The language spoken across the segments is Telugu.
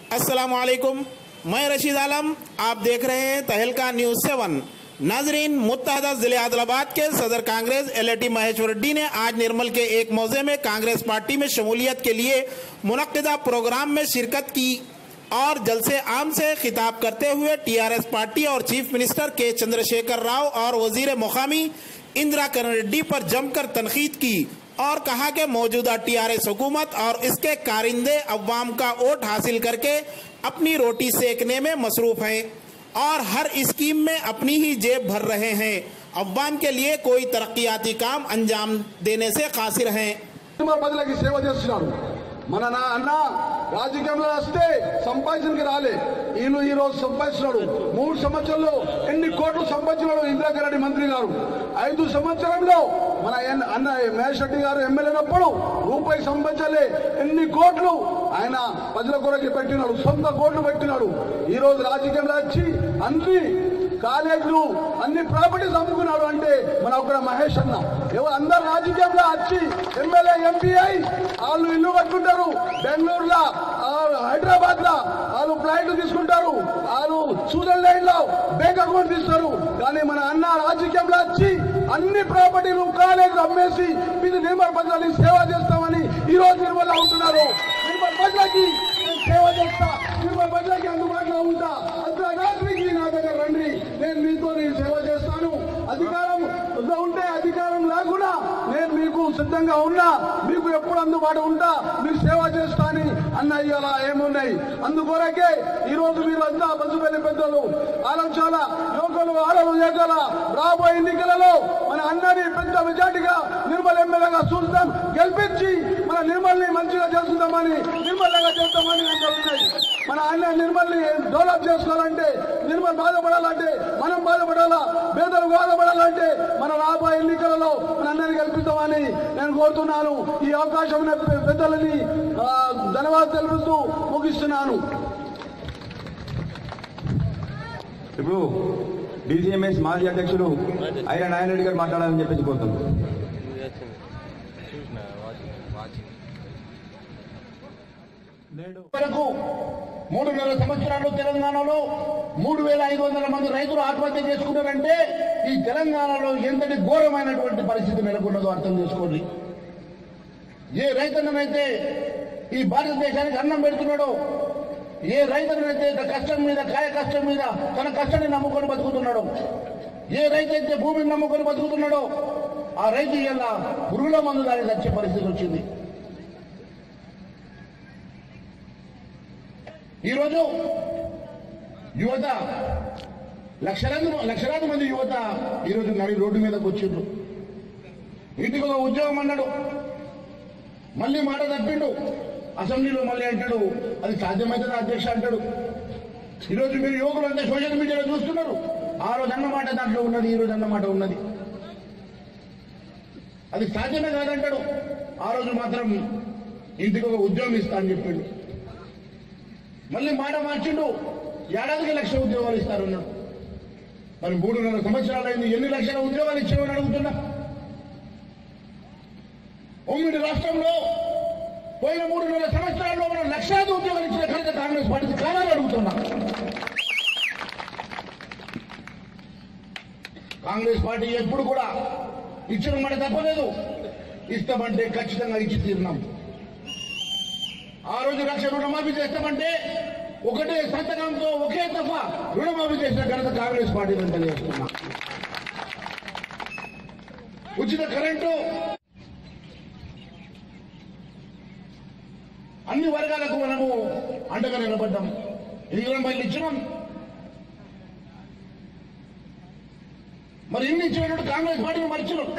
अस्सलाम वालेकुम, मैं रशीद आलम, आप देख रहे हैं तहलका न्यूज़ 7। नाजरीन, मुत्तहदा ज़िले आदिलाबाद के सदर कांग्रेस एलएटी महेश्वर रेड्डी ने आज निर्मल के एक मौजे में कांग्रेस पार्टी में शमूलियत के लिए मुनक्किदा प्रोग्राम में शिरकत की और जलसे आम से खिताब करते हुए टीआरएस पार्टी और चीफ मिनिस्टर के चंद्रशेखर राव और वजीर मुकामी इंदिरा किरण रेड्डी पर जमकर तनकीद की और कहा कि मौजूदा टीआरएस हुकूमत और इसके कारिंदे अवाम का वोट हासिल करके अपनी रोटी सेकने में मसरूफ हैं और हर स्कीम में अपनी ही जेब भर रहे हैं। अवाम के लिए कोई तरक्याती काम अंजाम देने से कासिर हैं। మన అన్న రాజకీయంలో వస్తే సంపాదించడానికి రాలే ఈయన ఈ రోజు సంపాదించినాడు 3 సంవత్సరాల్లో ఎన్ని కోట్లు సంపాదించినాడు ఇందిరా రెడ్డి మంత్రి గారు 5 సంవత్సరంలో మన అన్న మహేష్ రెడ్డి గారు ఎమ్మెల్యేనప్పుడు రూపాయి సంపాదించలే ఎన్ని కోట్లు ఆయన ప్రజల కొరకు పెట్టినాడు సొంత కోట్లు పెట్టినాడు ఈ రోజు రాజకీయంలో వచ్చి అన్ని కాలేజీలు అన్ని ప్రాపర్టీస్ అమ్ముకున్నాడు అంటే మన ఒక మహేష్ అన్న ఎవరు అందరు రాజకీయంలో వచ్చి ఎమ్మెల్యే ఎంపీ అయి వాళ్ళు ఇల్లు కట్టుకుంటారు బెంగళూరులో హైదరాబాద్ లో వాళ్ళు ఫ్లైట్ తీసుకుంటారు వాళ్ళు సూజన్ లైన్ లో బ్యాంక్ అకౌంట్ తీస్తారు కానీ మన అన్న రాజకీయంలో వచ్చి అన్ని ప్రాపర్టీలు కాలేజీలు అమ్మేసి మీరు నిర్మల్ ప్రజలని సేవ చేస్తామని ఈ రోజు నిర్మల్ ఉంటున్నారు నిర్మల్ ప్రజలకి సేవ చేస్తా నిర్మల్ ప్రజలకి అందుబాటులో ఉంటా అర్ధరాత్రికి నా దగ్గర రండి నేను మీతో సేవ చేస్తాను అధికారం ఉంటే అధికారం లేకుండా నేను మీకు సిద్ధంగా ఉన్నా మీకు ఎప్పుడు అందుబాటు ఉంటా మీకు సేవ చేస్తా అని అన్న ఇవాళ ఏమున్నాయి అందుకొరకే ఈ రోజు మీరంతా బస్సుపల్లి పెద్దలు ఆలోచన యువకులు ఆడలు ఏకల రాబోయే ఎన్నికలలో మన అన్నని పెద్ద మెజార్టీగా నిర్మల్ ఎమ్మెల్యేగా చూస్తాం గెలిపించి మన నిర్మల్ ని మంచిగా చేసుకుందామని నిర్మల్గా చేద్దామని ఉన్నాయి మన అన్న నిర్మల్ ని డెవలప్ చేసుకోవాలంటే నిర్మల్ బాధపడాలంటే మనం బాధపడాలా పేదలు బాధపడాలంటే మన రాబోయే ఎన్నికలలో మన అన్నని గెలిపిద్దామని నేను కోరుతున్నాను ఈ అవకాశం పెద్దలని ధన్యవాదాలు తెలుపుతూ ముగిస్తున్నాను ఇప్పుడు డీసీఎంఎస్ మాజీ అధ్యక్షులు ఐరా నారాయణ రెడ్డి గారు మాట్లాడాలని చెప్పేసి కోరుతున్నాను వరకు 3.5 సంవత్సరాలు తెలంగాణలో 3,500 మంది రైతులు ఆత్మహత్య చేసుకున్నారంటే ఈ తెలంగాణలో ఎంతటి ఘోరమైనటువంటి పరిస్థితి నెలకొన్నదో అర్థం చేసుకోండి. ఏ రైతన్నైతే ఈ భారతదేశానికి అన్నం పెడుతున్నాడో, ఏ రైతన్నైతే కష్టం మీద కాయ కష్టం మీద తన కష్టాన్ని నమ్ముకొని బతుకుతున్నాడో, ఏ రైతైతే భూమిని నమ్ముకొని బతుకుతున్నాడో ఆ రైతు ఇలా పురుగుల మందు దాని వచ్చే పరిస్థితి వచ్చింది. ఈరోజు యువత లక్షలాది మంది యువత ఈరోజు నడి రోడ్డు మీదకి వచ్చిండ్రు. ఇంటికి ఒక ఉద్యోగం అన్నాడు, మళ్ళీ మాట తప్పిండు, అసెంబ్లీలో మళ్ళీ అంటాడు అది సాధ్యమైతే అధ్యక్ష అంటాడు. ఈరోజు మీరు యువకులంతా సోషల్ మీడియాలో చూస్తున్నారు. ఆ రోజు అన్నమాట దాంట్లో ఉన్నది, ఈ రోజు అన్నమాట ఉన్నది. అది సాధ్యమే కాదంటాడు. ఆ రోజు మాత్రం ఇంటికి ఒక ఉద్యోగం ఇస్తా అని చెప్పిండు. మళ్ళీ మాట మార్చిండు, ఏడాదికి 1,00,000 ఉద్యోగాలు ఇస్తారన్నాడు. మరి 3.5 సంవత్సరాలైంది, ఎన్ని లక్షల ఉద్యోగాలు ఇచ్చామని అడుగుతున్నా. ఉమ్మడి రాష్ట్రంలో పోయిన 3.5 సంవత్సరాల్లో మనం 1,00,000 ఉద్యోగాలు ఇచ్చిన ఘనత కాంగ్రెస్ పార్టీకి కావాలని అడుగుతున్నా. కాంగ్రెస్ పార్టీ ఎప్పుడు కూడా ఇచ్చిన మాట తప్పలేదు, ఇస్తామంటే ఖచ్చితంగా ఇచ్చి తీరున్నాం. ఆ రోజు 1,00,000 రుణమాఫీ చేస్తామంటే ఒకటే సంతకంతో ఒకే దఫా రుణమాఫీ చేసిన ఘనత కాంగ్రెస్ పార్టీ తెలియజేస్తున్నా. ఉచిత కరెంటు అన్ని వర్గాలకు మనము అండగా నిలబడ్డాం. 2 రూపాయలు ఇచ్చినాం. మరి ఇన్ని ఇచ్చినట్టు కాంగ్రెస్ పార్టీని మర్చినాం.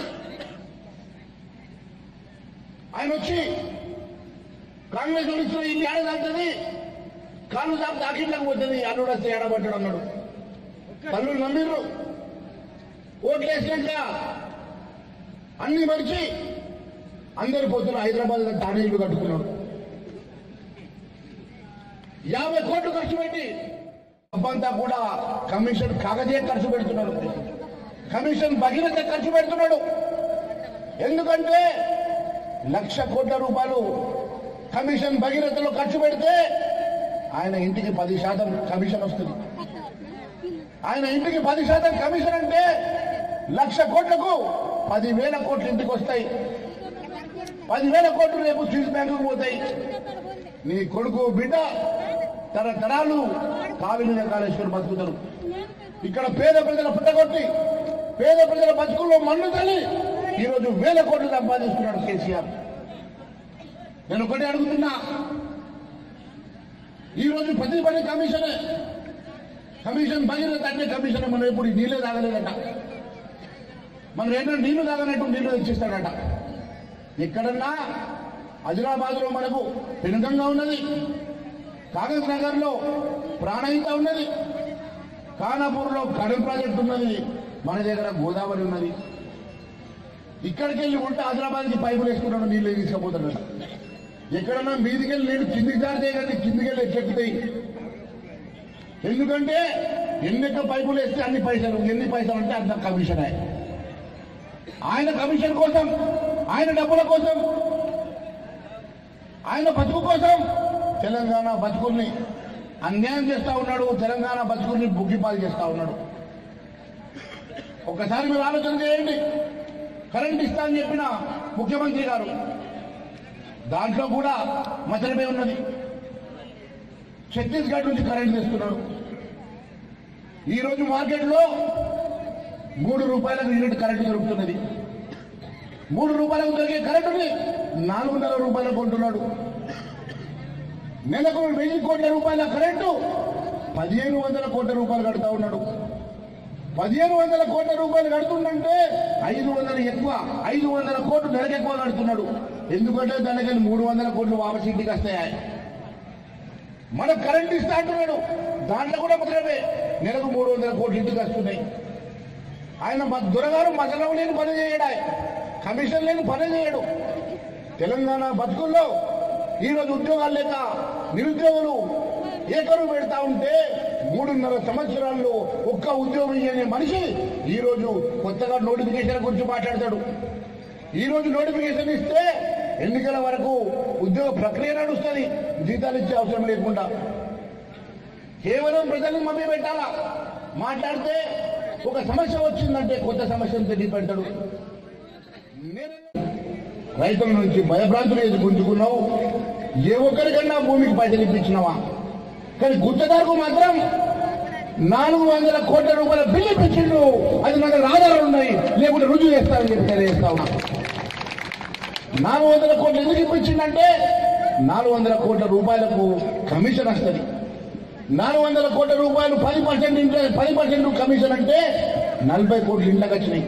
ఆయన వచ్చి కాంగ్రెస్ ఇచ్చిన ఇల్లు ఏడాదంటది, కాళ్ళు దాకా దాకిట్లకు పోతుంది, అల్లుడు వస్తే ఏడబడ్డాడు అన్నాడు. తల్లులు నమ్మిర్రు. ఓట్లు వేసినాక అన్ని మరిచి అందరి పొద్దున హైదరాబాద్ లో తానే ఇల్లు కట్టుకున్నాడు. 50 కోట్లు ఖర్చు పెట్టి అబ్బంతా కూడా కమిషన్ కాగజే ఖర్చు పెడుతున్నాడు, కమిషన్ భగీరథ ఖర్చు పెడుతున్నాడు. ఎందుకంటే 1,00,000 కోట్ల రూపాయలు కమిషన్ భగీరథలో ఖర్చు పెడితే ఆయన ఇంటికి 10% కమిషన్ వస్తుంది. ఆయన ఇంటికి 10% కమిషన్ అంటే 1,00,000 కోట్లకు 10,000 కోట్లు ఇంటికి వస్తాయి. 10,000 కోట్లు రేపు స్విస్ బ్యాంకుకు పోతాయి. నీ కొడుకు బిడ్డ తరతరాలు కావిలి కాళేశ్వరం బతుకుతారు. ఇక్కడ పేద ప్రజల పుట్టగొట్టి పేద ప్రజల బతుకుల్లో మన్ను తల్లి ఈరోజు 1,000 కోట్లు సంపాదిస్తున్నాడు కేసీఆర్. నేను ఒకటి అడుగుతున్నా, ఈరోజు ప్రతి పని కమిషనే. కమిషన్ భగీరథ అంటే కమిషన్. మనం ఎప్పుడు నీళ్ళే తాగలేదట. మనం ఏంటంటే నీళ్లు తాగనట్టు నీళ్లు తెచ్చిస్తాడట. ఎక్కడన్నా ఆదిలాబాద్ లో మనకు పెనుగంగా ఉన్నది, కాగజ్ నగర్ లో ప్రాణహిత ఉన్నది, ఖానాపూర్ లో కడెం ప్రాజెక్ట్ ఉన్నది, మన దగ్గర గోదావరి ఉన్నది. ఇక్కడికి వెళ్ళి ఉంటే ఆదిలాబాద్కి పైపులు వేసుకున్నాడు, నీళ్ళు తీసుకుపోతాడు. ఎక్కడన్నా మీదికెళ్ళి నీళ్ళు కిందికి దాడితే కానీ కిందికెళ్ళి ఎట్లెక్కుతాయి. ఎందుకంటే ఎన్నిక పైపులు వేస్తే అన్ని పైసలు, ఎన్ని పైసలు అంటే అంత కమిషన్. ఆయన కమిషన్ కోసం, ఆయన డబ్బుల కోసం, ఆయన బతుకు కోసం తెలంగాణ బతుకుల్ని అన్యాయం చేస్తా ఉన్నాడు. తెలంగాణ బతుకుల్ని బుగ్గిపాలు చేస్తా ఉన్నాడు. ఒక్కసారి మీరు ఆలోచన చేయండి. కరెంట్ ఇస్తా అని చెప్పిన ముఖ్యమంత్రి గారు దాంట్లో కూడా మసలమే ఉన్నది. ఛత్తీస్గఢ్ నుంచి కరెంట్ తెస్తున్నాడు. ఈరోజు మార్కెట్లో 3 రూపాయలకు యూనిట్ కరెంటు దొరుకుతున్నది. 3 రూపాయలకు దొరికే కరెంటుని 400 రూపాయలకు కొంటున్నాడు. నెలకు 1000 కోట్ల రూపాయల కరెంటు 1,500 కోట్ల రూపాయలు కడుతా ఉన్నాడు. 1,500 కోట్ల రూపాయలు కడుతుందంటే 500 ఎక్కువ, 500 కోట్లు నెలకు ఎక్కువ కడుతున్నాడు. ఎందుకంటే దానికి 300 కోట్లు వాపస్ ఇంటికి వస్తాయి. మనకు కరెంట్ ఇస్తా అంటున్నాడు, దాంట్లో కూడా మాత్రమే నెలకు 300 కోట్లు ఇంటికి వస్తున్నాయి. ఆయన దొరగారు మసలం లేని పని చేయడా, కమిషన్ లేని పని చేయడు. తెలంగాణ బతుకుల్లో ఈరోజు ఉద్యోగాలు లేక నిరుద్యోగులు ఏకరువు పెడతా ఉంటే 3.5 సంవత్సరాల్లో ఒక్క ఉద్యోగం ఇయ్యని మనిషి ఈరోజు కొత్తగా నోటిఫికేషన్ గురించి మాట్లాడతాడు. ఈరోజు నోటిఫికేషన్ ఇస్తే ఎన్నికల వరకు ఉద్యోగ ప్రక్రియ నడుస్తుంది, జీతాలు ఇచ్చే అవసరం లేకుండా. కేవలం ప్రజలను మభ్య పెట్టాలా. మాట్లాడితే ఒక సమస్య వచ్చిందంటే కొత్త సమస్యను తెలియపెడతాడు. రైతుల నుంచి భయభ్రాంతులు ఎదుర్కొంటున్నావు. ఏ ఒక్కరికన్నా భూమికి పైసలు ఇప్పించినావా? కానీ గుత్తదారుకు మాత్రం 400 కోట్ల రూపాయల బిల్లు ఇప్పించిండు. అది నా దగ్గర ఆధారాలు ఉన్నాయి, లేకుంటే రుజువు చేస్తానని చెప్పి తెలియజేస్తా ఉన్నా. 400 కోట్లు ఎందుకు ఇప్పించిందంటే 400 కోట్ల రూపాయలకు కమిషన్ వస్తుంది. 400 కోట్ల రూపాయలు 10% కమిషన్ అంటే 40 కోట్లు ఇంట్లోకి వచ్చినాయి.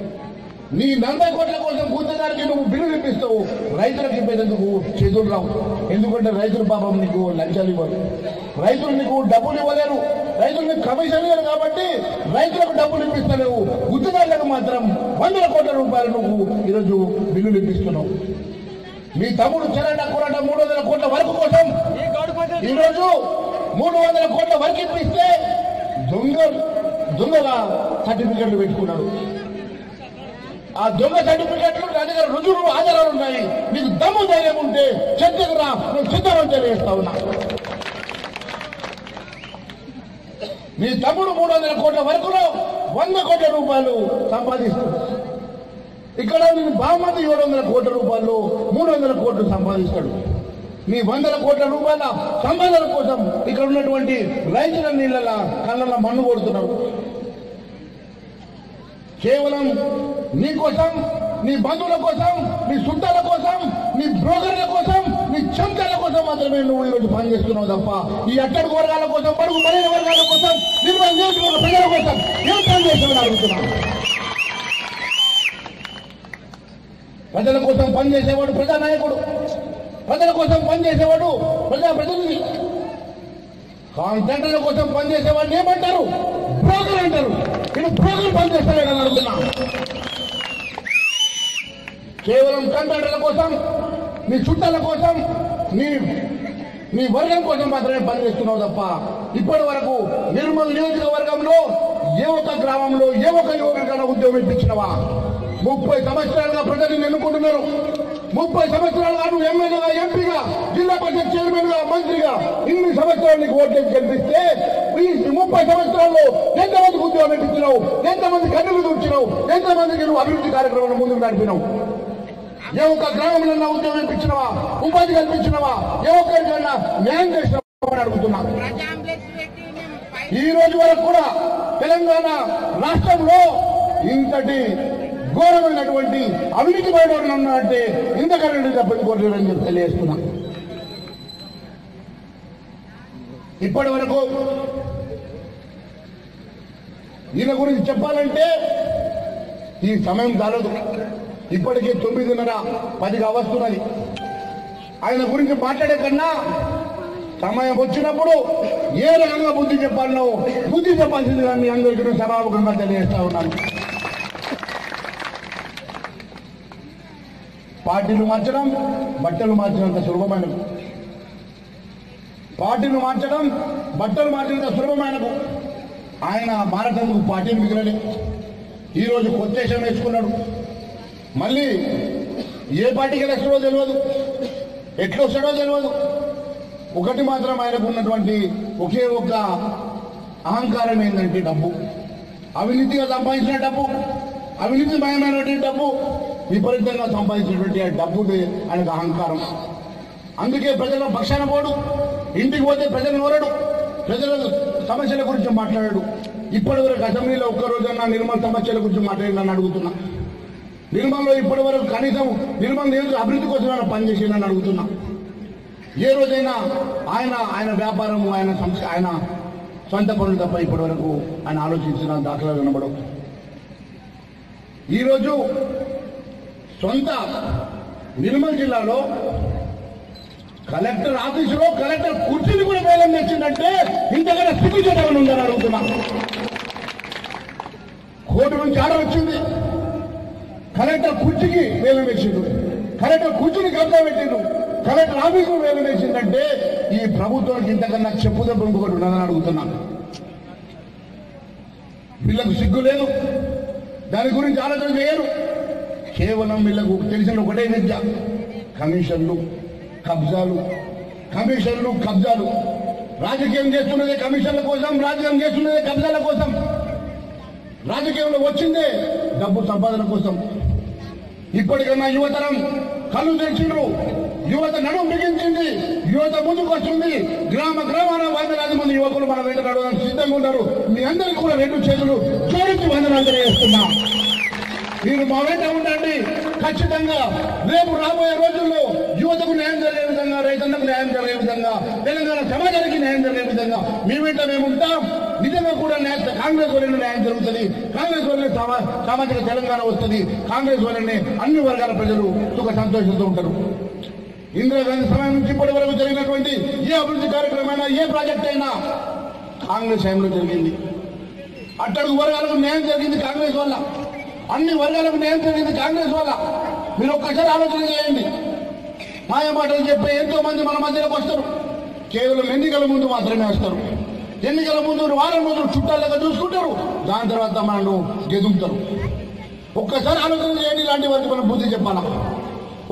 నీ 40 కోట్ల కోసం గుత్తదారికి నువ్వు బిల్లు ఇప్పిస్తావు, రైతులకు ఇప్పేందుకు చేతులు రావు. ఎందుకంటే రైతులు పాపం నీకు లంచాలు ఇవ్వరు, రైతులు నీకు డబ్బులు ఇవ్వలేరు, రైతులు నీకు కమిషన్ ఇవ్వరు. కాబట్టి రైతులకు డబ్బులు ఇప్పిస్తలేవు, గుత్తదారులకు మాత్రం 100 కోట్ల రూపాయలు నువ్వు ఈరోజు బిల్లులు ఇప్పిస్తున్నావు. మీ తమ్ముడు చెరట కూరట 300 కోట్ల వరకు కోసం ఈరోజు 300 కోట్ల వరకు ఇప్పిస్తే దొంగగా సర్టిఫికెట్లు పెట్టుకున్నాడు. ఆ దొంగ సర్టిఫికెట్లు నా దగ్గర రుజువులు ఆధారాలు ఉన్నాయి. నీకు దమ్ము ధైర్యం ఉంటే చర్చకు రా, నేను సిద్ధం తెలియజేస్తా ఉన్నా. మీ తమ్ముడు 300 కోట్ల వరకులో 100 కోట్ల రూపాయలు సంపాదిస్తాడు. ఇక్కడ నేను బామతి 700 కోట్ల రూపాయలు 300 కోట్లు సంపాదిస్తాడు. మీ 100 కోట్ల రూపాయల సంపాదన కోసం ఇక్కడ ఉన్నటువంటి రైతుల నీళ్ళ కళ్ళ మన్ను కొడుతున్నాడు. కేవలం నీ కోసం, నీ బంధువుల కోసం, నీ చుట్టాల కోసం, నీ బ్రోకర్ల కోసం, నీ చంకల కోసం మాత్రమే నువ్వు ఈరోజు పనిచేస్తున్నావు తప్ప ఈ అట్టడుగు వర్గాల కోసం, పడుగు బలైన వర్గాల కోసం, నిర్మాణ చేసుకున్న ప్రజల కోసం ఏం పని చేస్తామని అడుగుతున్నాను. ప్రజల కోసం పనిచేసేవాడు ప్రజానాయకుడు, ప్రజల కోసం పనిచేసేవాడు ప్రజాప్రతినిధి. కాంట్రాక్టర్ల కోసం పనిచేసేవాడిని ఏమంటారు? బ్రోకర్ అంటారు. ఇది బ్రోకర్ పనిచేస్తాడని అడుగుతున్నా. కేవలం కాంట్రాక్టర్ల కోసం, నీ చుట్టాల కోసం, నీ వర్గం కోసం మాత్రమే పనిచేస్తున్నావు తప్ప ఇప్పటి వరకు నిర్మల్ నియోజకవర్గంలో ఏ ఒక్క గ్రామంలో ఏ ఒక్క యువకుడికైనా ఉద్యోగం ఇప్పించినవా? 30 సంవత్సరాలుగా ప్రజలు ఎన్నుకుంటున్నారు. 30 సంవత్సరాలుగా నువ్వు ఎమ్మెల్యేగా, ఎంపీగా, జిల్లా పరిషత్ చైర్మన్ గా, మంత్రిగా ఇన్ని సంవత్సరాలు నీకు ఓట్లేసి గెలిపిస్తే ఈ 30 సంవత్సరాల్లో ఎంతమందికి ఉద్యోగం ఇప్పించినావు, ఎంతమంది కన్నులు దూర్చినావు, ఎంతమందికి నువ్వు అభివృద్ధి కార్యక్రమాలను ముందుకు నడిపినావు? ఏ ఒక్క గ్రామంలో ఉద్యోగం ఇప్పించినవా, ఉపాధి కల్పించినవా, ఏ ఒక్కరికన్నా న్యాయం చేసినావా అని అడుగుతున్నా. ఈ రోజు వరకు కూడా తెలంగాణ రాష్ట్రంలో ఇంతటి ఘోరమైనటువంటి అవినీతి బయట ఉన్నారంటే ఇంతకన్నా తప్పించుకోలేదని చెప్పి తెలియజేస్తున్నా. ఇప్పటి వరకు ఈయన గురించి చెప్పాలంటే ఈ సమయం చాలదు. ఇప్పటికే 9:30, 10 వస్తున్నది. ఆయన గురించి మాట్లాడే కన్నా సమయం వచ్చినప్పుడు ఏ రకంగా బుద్ధి చెప్పాలనో బుద్ధి చెప్పాల్సిందిగా మీ అందరికీ సభాముఖంగా తెలియజేస్తా ఉన్నాను. పార్టీలు మార్చడం బట్టలు మార్చినంత సులభమైనది. పార్టీలు మార్చడం బట్టలు మార్చినంత సులభమైనది. ఆయన మారటందుకు పార్టీలు మిగిలలే. ఈరోజు కొత్తేశం వేసుకున్నాడు. మళ్ళీ ఏ పార్టీకి వస్తాడో తెలియదు, ఎట్లా వస్తాడో తెలియదు. ఒకటి మాత్రం ఆయనకు ఉన్నటువంటి ఒకే ఒక్క అహంకారం ఏంటంటే డబ్బు. అవినీతిగా సంపాదించిన డబ్బు, అవినీతిమయమైనటువంటి డబ్బు, విపరీతంగా సంపాదించినటువంటి ఆ డబ్బు ఆయనకు అహంకారం. అందుకే ప్రజల పక్షాన పోడు, ఇంటికి పోతే ప్రజలను కోరడు, ప్రజల సమస్యల గురించి మాట్లాడాడు. ఇప్పటి వరకు అసెంబ్లీలో ఒక్కరోజన్నా నిర్మల్ సమస్యల గురించి మాట్లాడిందని అడుగుతున్నా. నిర్మల్లో ఇప్పటి వరకు కనీసం నిర్మల్ నియోజక అభివృద్ధి కోసం పనిచేసిందని అడుగుతున్నా. ఏ రోజైనా ఆయన వ్యాపారము, ఆయన సొంత పనులు తప్ప ఇప్పటి వరకు ఆయన ఆలోచించిన దాఖలాలు కనబడవు. ఈరోజు సొంత నిర్మల్ జిల్లాలో కలెక్టర్ ఆఫీసులో కలెక్టర్ కుర్చీని కూడా వేలం తెచ్చిందంటే ఇంతకన్నా సిగ్గుచేటమని ఉందని అడుగుతున్నా. కోర్టు నుంచి ఆర్డర్ వచ్చింది, కలెక్టర్ కుర్చీకి వేలం వేసిండు, కలెక్టర్ కుర్చీని కబ్జా పెట్టిండు, కలెక్టర్ ఆఫీసులో వేలం వేసిందంటే ఈ ప్రభుత్వానికి ఇంతకన్నా చెప్పు దెబ్బ ఇంకొకటి ఉన్నదని అడుగుతున్నాను. వీళ్ళకు సిగ్గు లేదు, దాని గురించి ఆలోచన చేయరు. కేవలం వీళ్ళకు తెలిసిన ఒకటే విద్య, కమిషన్లు, కబ్జాలు, కమిషన్లు, కబ్జాలు. రాజకీయం చేస్తున్నదే కమిషన్ల కోసం, రాజకీయం చేస్తున్నదే కబ్జాల కోసం. రాజకీయంలో వచ్చిందే డబ్బు సంపాదన కోసం. ఇప్పటికన్నా యువతరం కళ్ళు తెచ్చిండ్రు, యువత నడుము బిగించింది, యువత ముందుకు వస్తుంది. గ్రామాన 100,000 మంది యువకులు మన వెంట నడవడానికి సిద్ధంగా ఉన్నారు. మీ అందరికీ కూడా 2 చేతులు జోడించి వందనాలు తెలియజేస్తున్నా. మీరు మా వెంట ఉండండి. ఖచ్చితంగా రేపు రాబోయే రోజుల్లో యువతకు న్యాయం జరిగే విధంగా, రైతన్నకు న్యాయం జరిగే విధంగా, తెలంగాణ సమాజానికి న్యాయం జరిగే విధంగా మీ వెంట మేము ఉంటాం. నిజంగా కూడా కాంగ్రెస్ వల్లనే న్యాయం జరుగుతుంది, కాంగ్రెస్ వల్లనే సామాజిక తెలంగాణ వస్తుంది, కాంగ్రెస్ వల్లనే అన్ని వర్గాల ప్రజలు సుఖ సంతోషంతో ఉంటారు. ఇందిరాగాంధీ సమయం నుంచి ఇప్పటి వరకు జరిగినటువంటి ఏ అభివృద్ధి కార్యక్రమమైనా, ఏ ప్రాజెక్ట్ అయినా కాంగ్రెస్ టైంలో జరిగింది. అట్టడుగు వర్గాలకు న్యాయం జరిగింది కాంగ్రెస్ వల్ల, అన్ని వర్గాలకు న్యాయం జరిగింది కాంగ్రెస్ వల్ల. మీరు ఒక్కసారి ఆలోచన చేయండి. మాయ మాటలు చెప్పే ఎంతో మంది మన మధ్యలోకి వస్తారు, కేవలం ఎన్నికల ముందు మాత్రమే వస్తారు. ఎన్నికల ముందు వారం రోజులు చుట్టాలుగా చూసుకుంటారు, దాని తర్వాత మనల్ని గెదుముతారు. ఒక్కసారి ఆలోచన చేయండి, ఇలాంటి వారికి మనం బుద్ధి చెప్పాలా?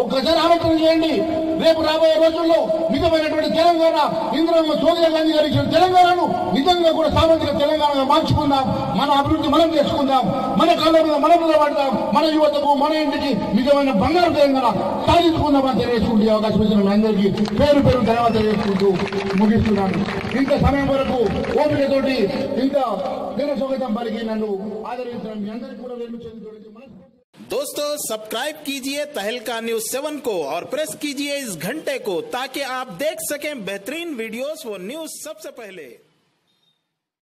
ఒక్కసారి ఆలోచన చేయండి. రేపు రాబోయే రోజుల్లో నిజమైనటువంటి తెలంగాణ, ఇందిరమ్మ సోనియా గాంధీ గారు ఇచ్చిన తెలంగాణను నిజంగా కూడా సామాజిక తెలంగాణగా మార్చుకుందాం. మన అభివృద్ధి మనం చేసుకుందాం, మన కాళ్ళ మీద మనం నిలబడతాం. మన యువతకు, మన ఇంటికి నిజమైన బంగారు తెలంగాణ సాధించుకుందామని తెలియజేసుకుంటే అవకాశం ఇచ్చిన మీ అందరికీ పేరు ధన్యవాదాలు తెలియజేసుకుంటూ ముగిస్తున్నాను. ఇంత సమయం వరకు ఓపికతోటి ఇంత దినస్వాగతం పలికి నన్ను ఆదరించిన మీ అందరికీ కూడా వెళ్ళు చెందుతూ दोस्तों सब्सक्राइब कीजिए तहलका न्यूज़ 7 को और प्रेस कीजिए इस घंटे को ताकि आप देख सकें बेहतरीन वीडियोस व न्यूज़ सबसे पहले।